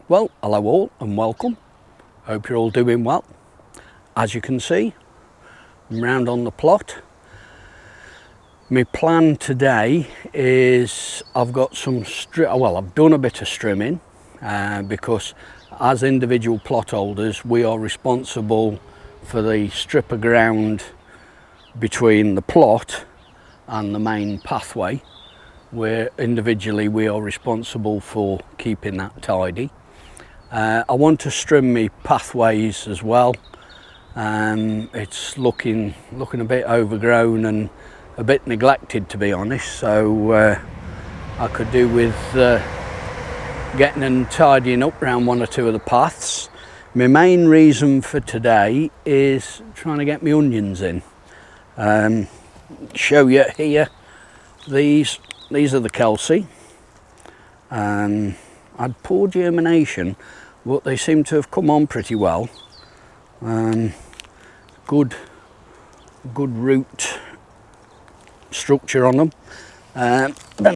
Well, hello all and welcome. Hope you're all doing well. As you can see, I'm round on the plot. My plan today is I've got some I've done a bit of strimming because as individual plot holders we are responsible for the strip of ground between the plot and the main pathway, where individually we are responsible for keeping that tidy. I want to strim my pathways as well. It's looking a bit overgrown and a bit neglected, to be honest, so I could do with getting and tidying up around one or two of the paths. My main reason for today is trying to get my onions in. Show you here, these are the Kelsey. I'd poor germination, but they seem to have come on pretty well. Good root structure on them. Then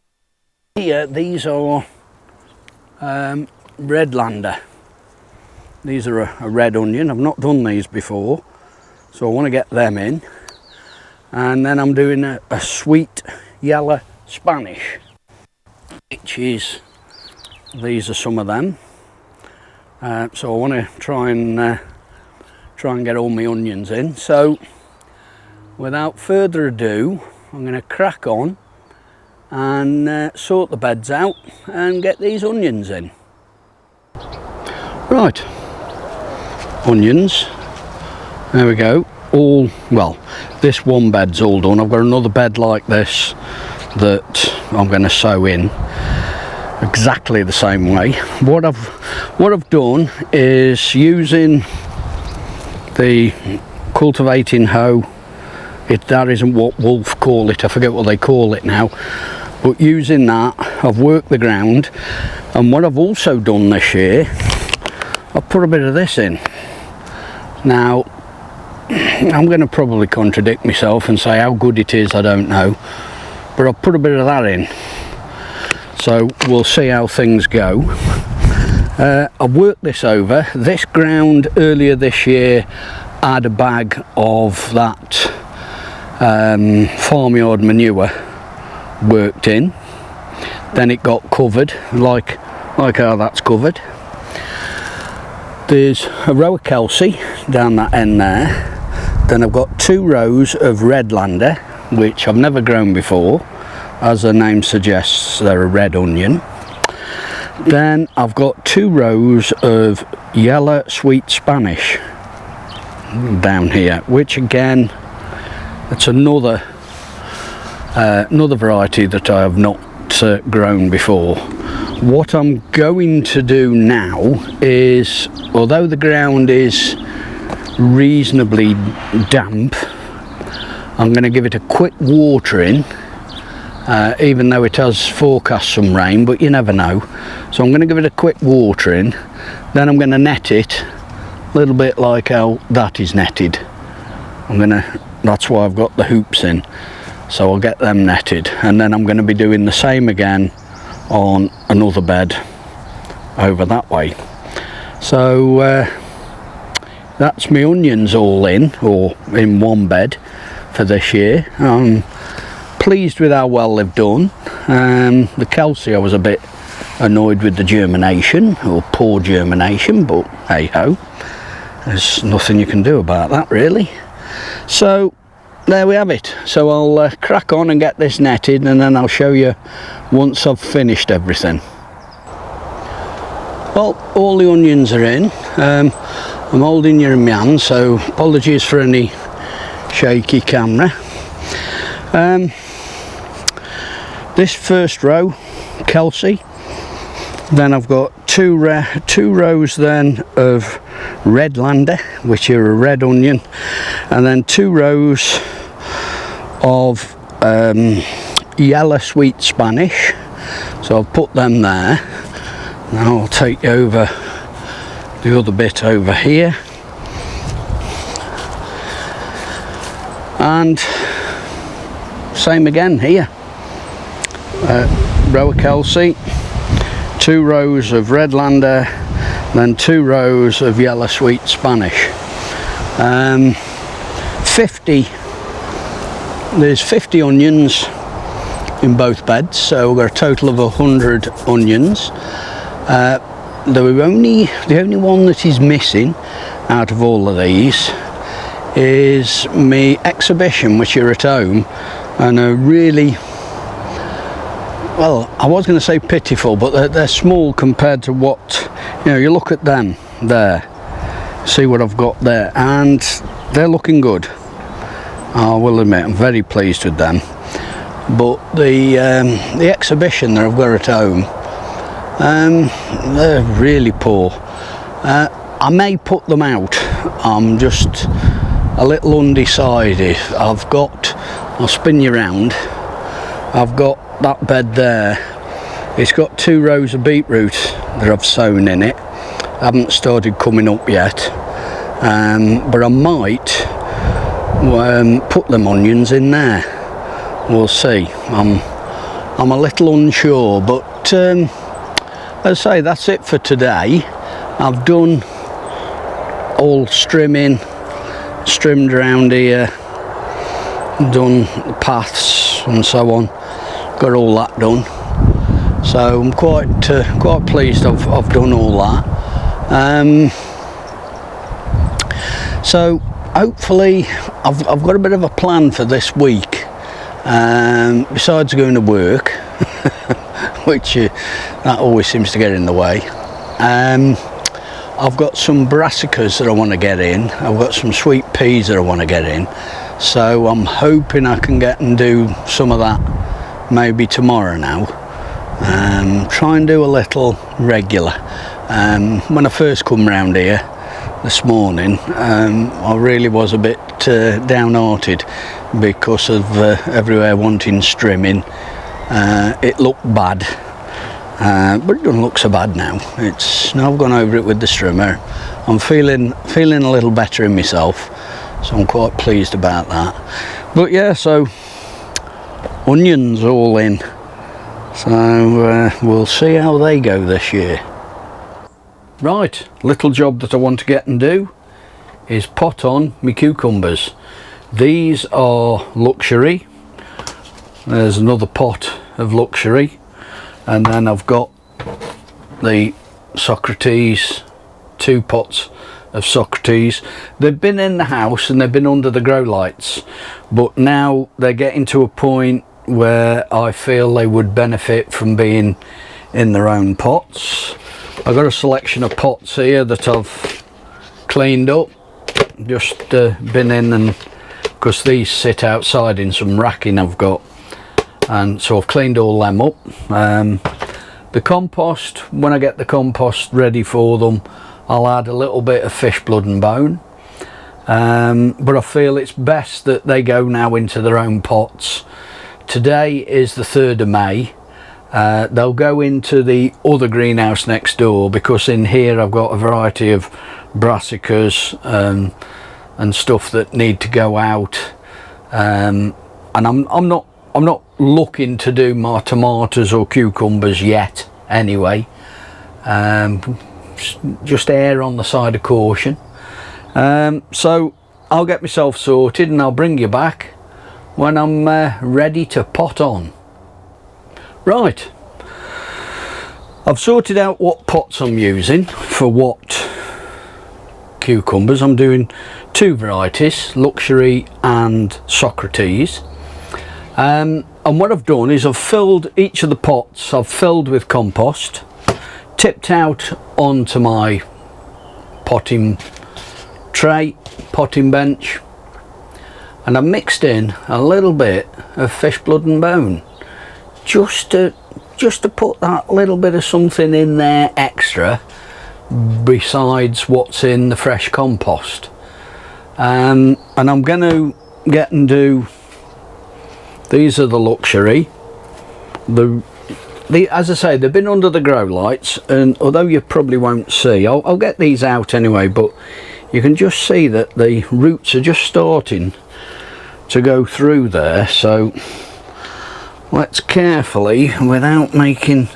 here, these are Redlander. These are a red onion. I've not done these before, so I want to get them in. And then I'm doing a sweet yellow Spanish, which is, these are some of them. So I want to try and get all my onions in. So without further ado, I'm going to crack on and sort the beds out and get these onions in. Right, onions, there we go. All, well, this one bed's all done. I've got another bed like this that I'm going to sow in exactly the same way. What I've done is using the cultivating hoe. That isn't what Wolf call it, I forget what they call it now, but using that I've worked the ground. And what I've also done this year, I've put a bit of this in. Now I'm going to probably contradict myself and say how good it is I don't know, but I've put a bit of that in, so we'll see how things go. I've worked this over. This ground earlier this year had a bag of that farmyard manure worked in. Then it got covered, like how that's covered. There's a row of Kelsey down that end there. Then I've got 2 rows of Redlander, which I've never grown before. As the name suggests, they're a red onion. Then I've got 2 rows of yellow sweet Spanish down here, which again, it's another variety that I have not grown before. What I'm going to do now is, although the ground is reasonably damp, I'm going to give it a quick watering, even though it has forecast some rain, but you never know. So I'm going to give it a quick watering, then I'm going to net it a little bit like how that is netted. That's why I've got the hoops in, so I'll get them netted, and then I'm going to be doing the same again on another bed over that way. So that's my onions all in, or in one bed for this year. I'm pleased with how well they've done. The Kelsey, I was a bit annoyed with the germination, or poor germination, but hey ho, there's nothing you can do about that really. So there we have it. So I'll crack on and get this netted, and then I'll show you once I've finished everything. Well, all the onions are in. I'm holding you in my hand, so apologies for any shaky camera. This first row, Kelsey. Then I've got two rows then of Redlander, which are a red onion, and then 2 rows of yellow sweet Spanish. So I'll put them there. Now I'll take you over the other bit over here, and same again here. Row of Kelsey, 2 rows of Redlander, then 2 rows of yellow sweet Spanish. 50, there's 50 onions in both beds, so we've got a total of 100 onions. The only one that is missing out of all of these is my exhibition, which are at home, and are really, well, I was going to say pitiful, but they're small compared to what, you know, you look at them there, see what I've got there, and they're looking good. I will admit I'm very pleased with them, but the exhibition that I've got at home, they're really poor. I may put them out. I'm just a little undecided. I'll spin you round. I've got that bed there. It's got 2 rows of beetroot that I've sown in it. Haven't started coming up yet, but I might put them onions in there. We'll see. I'm a little unsure, but as I say, that's it for today. I've done all strimmed around here, done paths and so on, got all that done, so I'm quite pleased I've done all that. So hopefully I've got a bit of a plan for this week, besides going to work, which that always seems to get in the way. I've got some brassicas that I want to get in. I've got some sweet peas that I want to get in, so I'm hoping I can get and do some of that maybe tomorrow now. Try and do a little regular. When I first come round here this morning, I really was a bit downhearted because of everywhere wanting strimming. It looked bad, but it doesn't look so bad now. Now I've gone over it with the strimmer. I'm feeling a little better in myself, so I'm quite pleased about that. But yeah, so onions all in, so we'll see how they go this year. Right, little job that I want to get and do is pot on my cucumbers. These are luxury. There's another pot of luxury, and then I've got the Socrates, 2 pots of Socrates. They've been in the house and they've been under the grow lights, but now they're getting to a point where I feel they would benefit from being in their own pots. I've got a selection of pots here that I've cleaned up, just been in, and because these sit outside in some racking I've got, and so I've cleaned all them up. The compost, when I get the compost ready for them, I'll add a little bit of fish blood and bone, but I feel it's best that they go now into their own pots. Today is the 3rd of May. They'll go into the other greenhouse next door, because in here I've got a variety of brassicas and stuff that need to go out, and I'm not looking to do my tomatoes or cucumbers yet anyway. Just err on the side of caution. So I'll get myself sorted and I'll bring you back when I'm ready to pot on. Right, I've sorted out what pots I'm using for what cucumbers. I'm doing 2 varieties, Luxury and Socrates. And what I've done is I've filled each of the pots, I've filled with compost, tipped out onto my potting tray, potting bench, and I've mixed in a little bit of fish blood and bone, just to put that little bit of something in there extra besides what's in the fresh compost. And I'm going to get and do, these are the Luxury. As I say, they've been under the grow lights, and although you probably won't see, I'll get these out anyway, but you can just see that the roots are just starting to go through there. So let's carefully, without making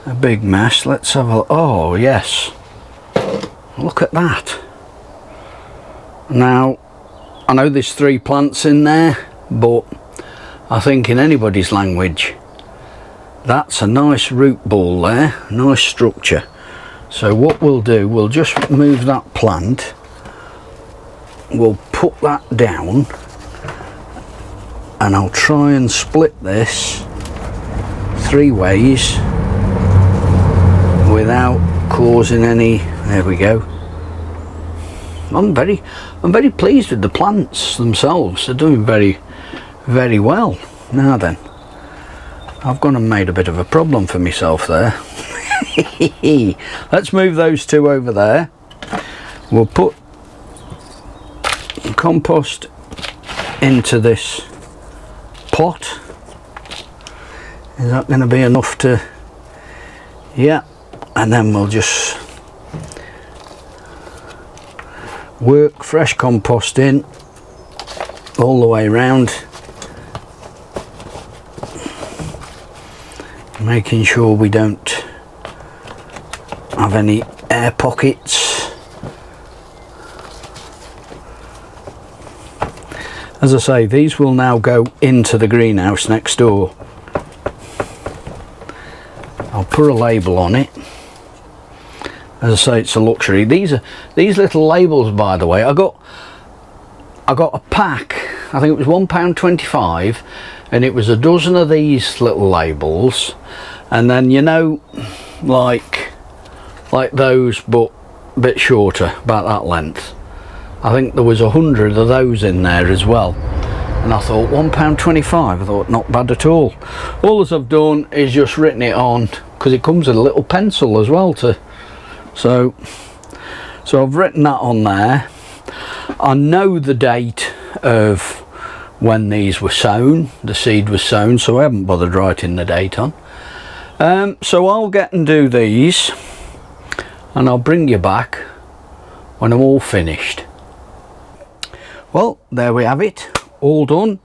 a big mess, let's have a, oh yes, look at that. Now I know there's 3 plants in there, but I think in anybody's language that's a nice root ball there, nice structure. So what we'll do, we'll just move that plant, we'll put that down, and I'll try and split this 3 ways without causing any. There we go. I'm very pleased with the plants themselves. They're doing very well. Now then, I've gone and made a bit of a problem for myself there. Let's move those 2 over there. We'll put compost into this pot. Is that going to be enough to? Yeah. And then we'll just work fresh compost in all the way around, making sure we don't have any air pockets. As I say, these will now go into the greenhouse next door. I'll put a label on it. As I say, it's a luxury. These little labels, by the way, I got a pack. I think it was £1.25, and it was a dozen of these little labels, and then, you know, like those, but a bit shorter, about that length. I think there was 100 of those in there as well, and I thought £1.25. I thought not bad at all. All that I've done is just written it on, because it comes with a little pencil as well to. So I've written that on there. I know the date of when these were sown, the seed was sown, so I haven't bothered writing the date on. So I'll get and do these, and I'll bring you back when I'm all finished. Well, there we have it, all done.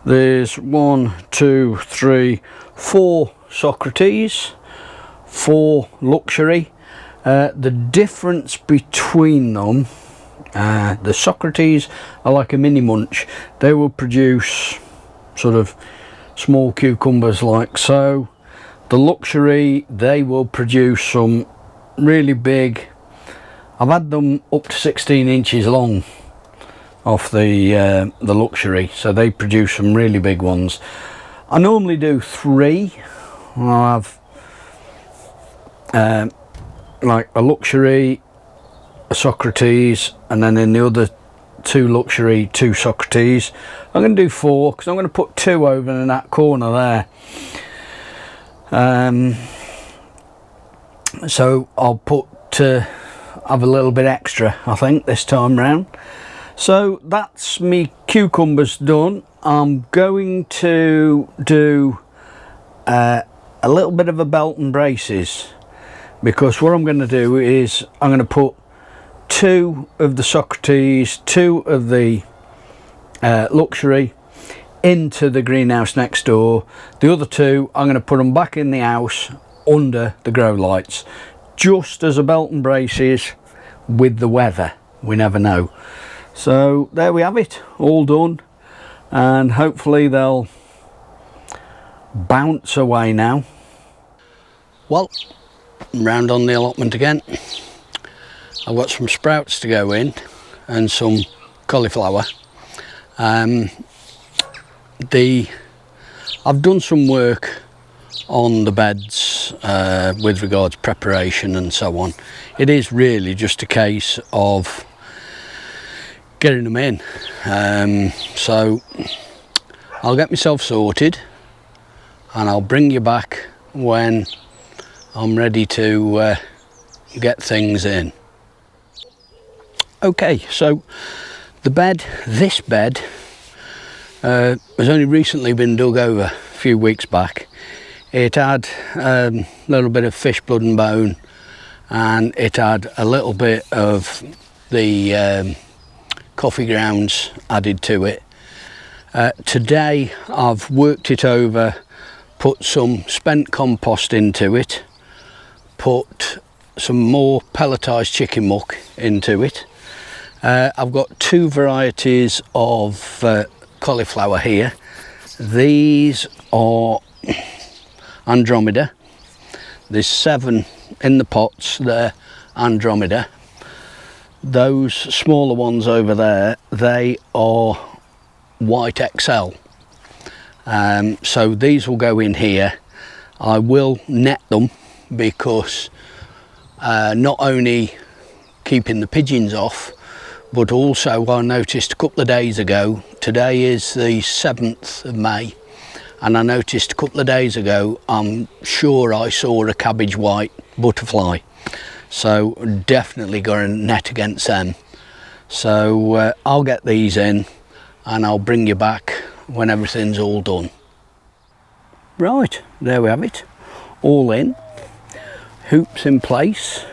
There's 1, 2, 3, 4 Socrates, 4 Luxury. The difference between them, the Socrates are like a mini munch. They will produce sort of small cucumbers like so. The Luxury, they will produce some really big. I've had them up to 16 inches long off the Luxury, so they produce some really big ones. I normally do 3. I'll have like a Luxury, a Socrates, and then in the other 2 Luxury, 2 Socrates. I'm going to do 4 because I'm going to put 2 over in that corner there. So I'll have a little bit extra, I think, this time round. So that's me cucumbers done. I'm going to do a little bit of a belt and braces, because what I'm going to do is I'm going to put 2 of the Socrates, 2 of the Luxury into the greenhouse next door. The other 2 I'm going to put them back in the house under the grow lights, just as a belt and braces with the weather. We never know. So there we have it, all done, and hopefully they'll bounce away now. Well, round on the allotment again. I've got some sprouts to go in and some cauliflower. I've done some work on the beds with regards to preparation and so on. It is really just a case of getting them in. So I'll get myself sorted and I'll bring you back when I'm ready to get things in. Okay, so this bed has only recently been dug over a few weeks back. It had a little bit of fish blood and bone, and it had a little bit of the coffee grounds added to it. Today I've worked it over, put some spent compost into it, put some more pelletised chicken muck into it. I've got two varieties of cauliflower here. These are Andromeda. There's 7 in the pots there, Andromeda. Those smaller ones over there, they are White XL. So these will go in here. I will net them because not only keeping the pigeons off, but also I noticed a couple of days ago, today is the 7th of May, and I noticed a couple of days ago, I'm sure I saw a cabbage white butterfly. So definitely got a net against them. So I'll get these in and I'll bring you back when everything's all done. Right, there we have it, all in, hoops in place,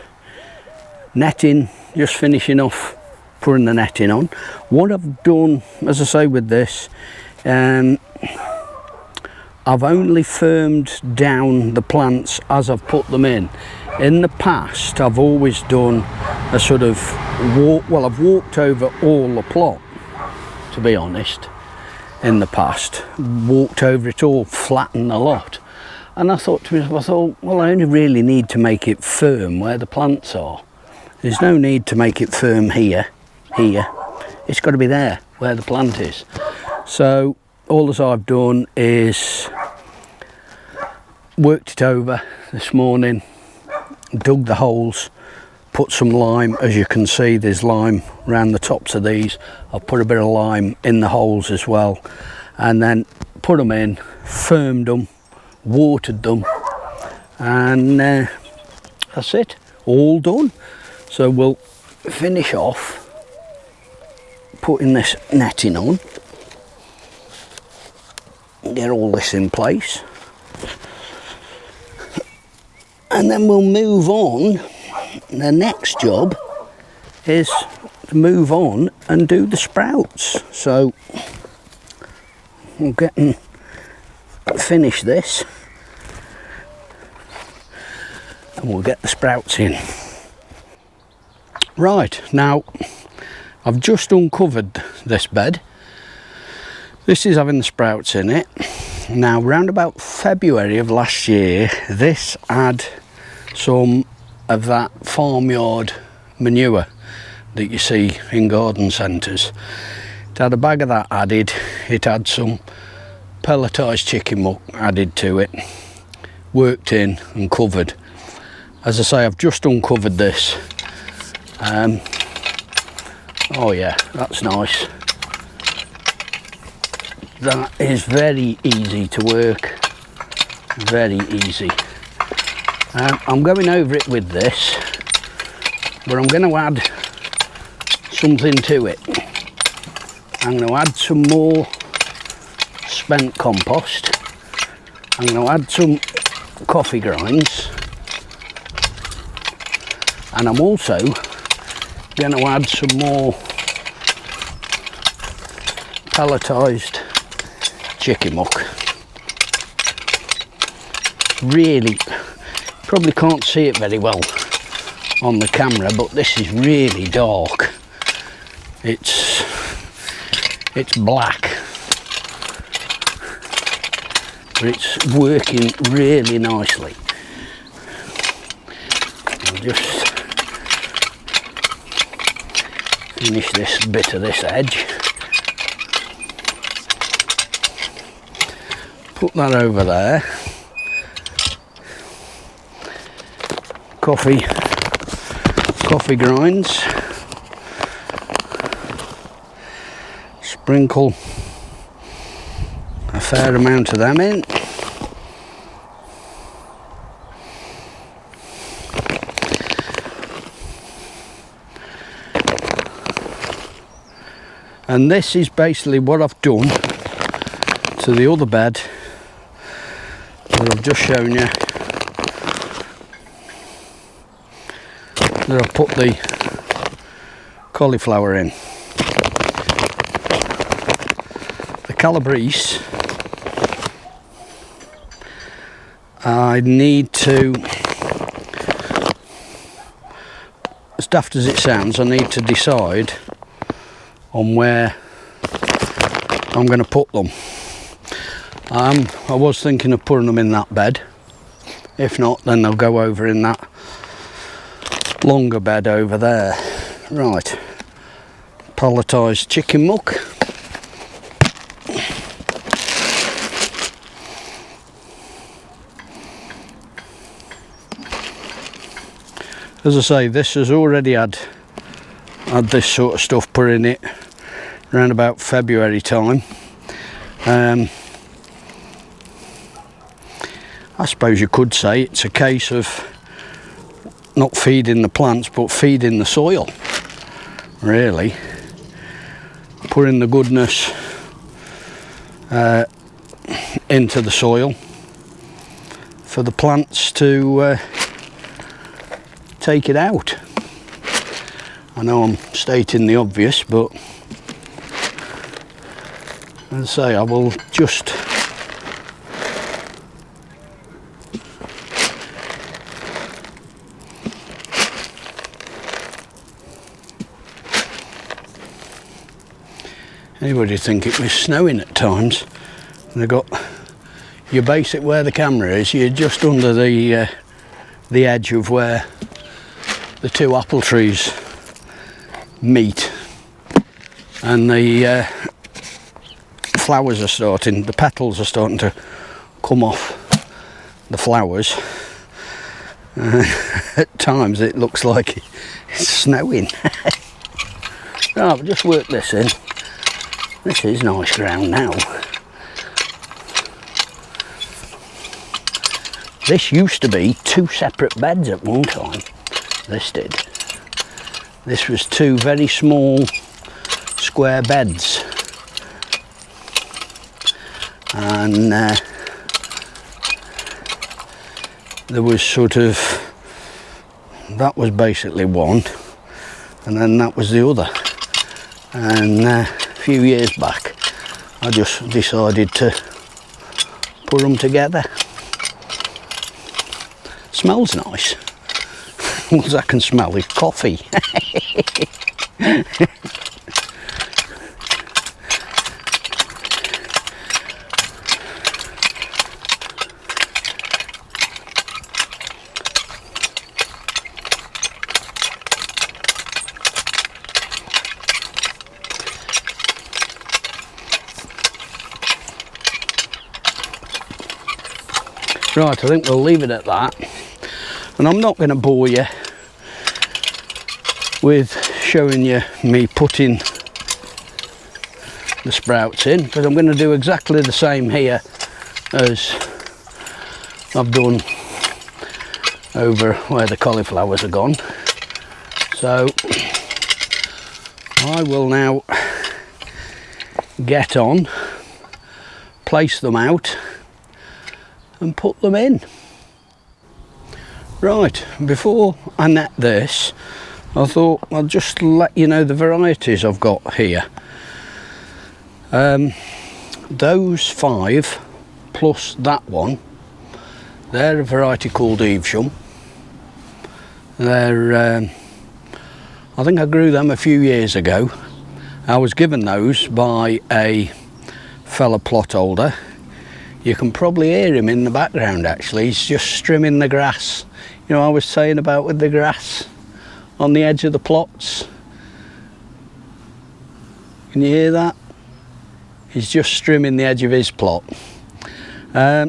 netting just finishing off putting the netting on. What I've done, as I say, with this, I've only firmed down the plants as I've put them in. In the past, I've always done a sort of walk, well, I've walked over all the plot, to be honest, in the past. Walked over it all, flattened the lot. And I thought to myself, well, I only really need to make it firm where the plants are. There's no need to make it firm here. It's got to be there where the plant is. So all that I've done is worked it over this morning, dug the holes, put some lime. As you can see, there's lime around the tops of these. I've put a bit of lime in the holes as well, and then put them in, firmed them, watered them, and that's it, all done. So we'll finish off putting this netting on, get all this in place, and then we'll move on. The next job is to move on and do the sprouts. So we'll get and finish this and we'll get the sprouts in. Right, now I've just uncovered this bed. This is having the sprouts in it. Now round about February of last year, this had some of that farmyard manure that you see in garden centres. It had a bag of that added. It had some pelletised chicken muck added to it, worked in and covered. As I say, I've just uncovered this. Oh yeah, that's nice. That is very easy to work, very easy. I'm going over it with this, but I'm going to add something to it. I'm going to add some more spent compost. I'm going to add some coffee grinds, and I'm also going to add some more pelletised chicken muck. Really, probably can't see it very well on the camera, but this is really dark. It's black, but it's working really nicely. I'll just finish this bit of this edge. Put that over there. Coffee grinds. Sprinkle a fair amount of them in. And this is basically what I've done to the other bed that I've just shown you, that I've put the cauliflower in. The Calabrese, I need to as daft as it sounds, I need to decide on where I'm going to put them. I was thinking of putting them in that bed. If not, then they'll go over in that longer bed over there. Right, palletised chicken muck. As I say, this has already had this sort of stuff put in it around about February time. I suppose you could say it's a case of not feeding the plants but feeding the soil, really. Putting the goodness into the soil for the plants to take it out. I know I'm stating the obvious, but as I say, I will just anybody think it was snowing at times, and they've got your basic where the camera is, you're just under the edge of where the two apple trees meet, and the flowers are starting, the petals are starting to come off the flowers. At times it looks like it's snowing. Right, we'll just work this in. This is nice ground now. This used to be two separate beds at one time. This did. This was two very small square beds, and there was sort of, that was basically one, and then that was the other. And a few years back I just decided to put them together. Smells nice. All I can smell is coffee. Right, I think we'll leave it at that. And I'm not going to bore you with showing you me putting the sprouts in, because I'm going to do exactly the same here as I've done over where the cauliflowers are gone. So I will now get on, place them out and put them in. Right, before I net this, I thought I'll just let you know the varieties I've got here. Those 5 plus that one, they're a variety called Evesham. They're I think I grew them a few years ago. I was given those by a fella plot holder. You can probably hear him in the background actually, he's just trimming the grass. You know, I was saying about with the grass on the edge of the plots. Can you hear that? He's just trimming the edge of his plot.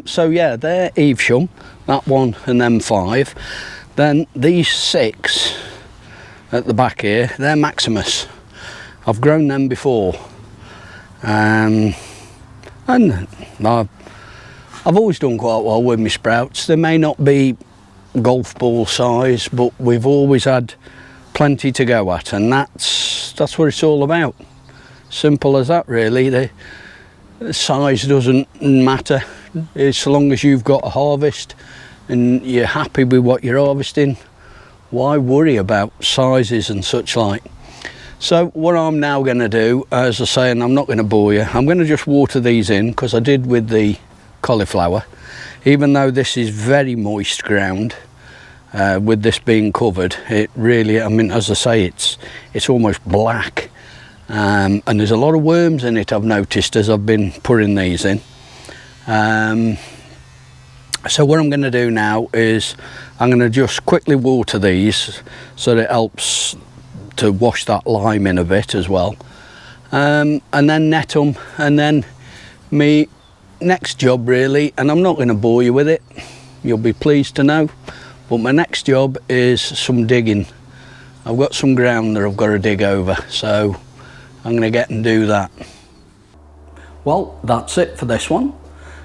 So yeah, they're Evesham, that one and them 5. Then these 6 at the back here, they're Maximus. I've grown them before. And I've always done quite well with my sprouts. They may not be golf ball size, but we've always had plenty to go at, and that's what it's all about. Simple as that, really. The size doesn't matter as long as you've got a harvest and you're happy with what you're harvesting. Why worry about sizes and such like? So what I'm now going to do, as I say, and I'm not going to bore you, I'm going to just water these in, because I did with the cauliflower. Even though this is very moist ground, with this being covered, it really, I mean, as I say, it's almost black, and there's a lot of worms in it, I've noticed, as I've been putting these in. So what I'm going to do now is I'm going to just quickly water these so that it helps to wash that lime in a bit as well, and then net them. And then me next job really, and I'm not going to bore you with it, you'll be pleased to know, but my next job is some digging. I've got some ground that I've got to dig over, so I'm going to get and do that. Well, that's it for this one.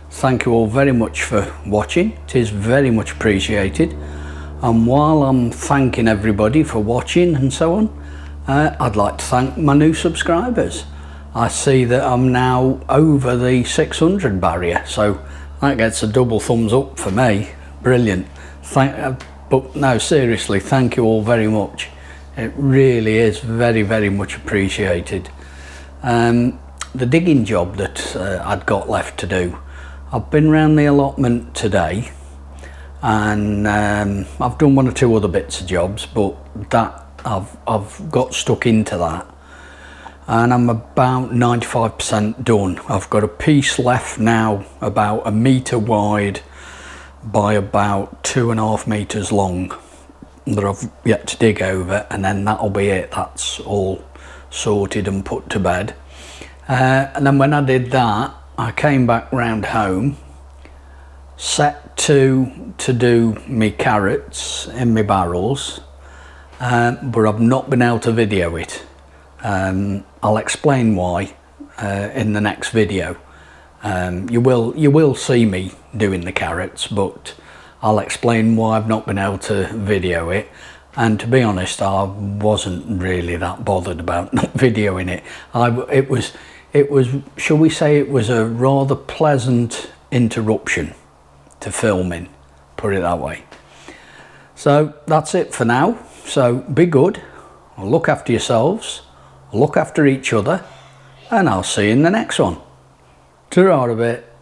Thank you all very much for watching. It is very much appreciated. And while I'm thanking everybody for watching and so on, I'd like to thank my new subscribers. I see that I'm now over the 600 barrier, so that gets a double thumbs up for me. Brilliant. But no, seriously, thank you all very much. It really is very, very much appreciated. The digging job that I'd got left to do, I've been round the allotment today, and I've done one or two other bits of jobs, but that I've got stuck into that, and I'm about 95% done. I've got a piece left now about 1 metre wide by about 2.5 metres long that I've yet to dig over, and then that'll be it. That's all sorted and put to bed. And then when I did that, I came back round home, set to do me carrots in my barrels, but I've not been able to video it. I'll explain why in the next video. You will see me doing the carrots, but I'll explain why I've not been able to video it. And to be honest, I wasn't really that bothered about not videoing it. It was, shall we say, it was a rather pleasant interruption to filming, put it that way. So that's it for now. So be good, look after yourselves, look after each other, and I'll see you in the next one. Ta-ra a bit.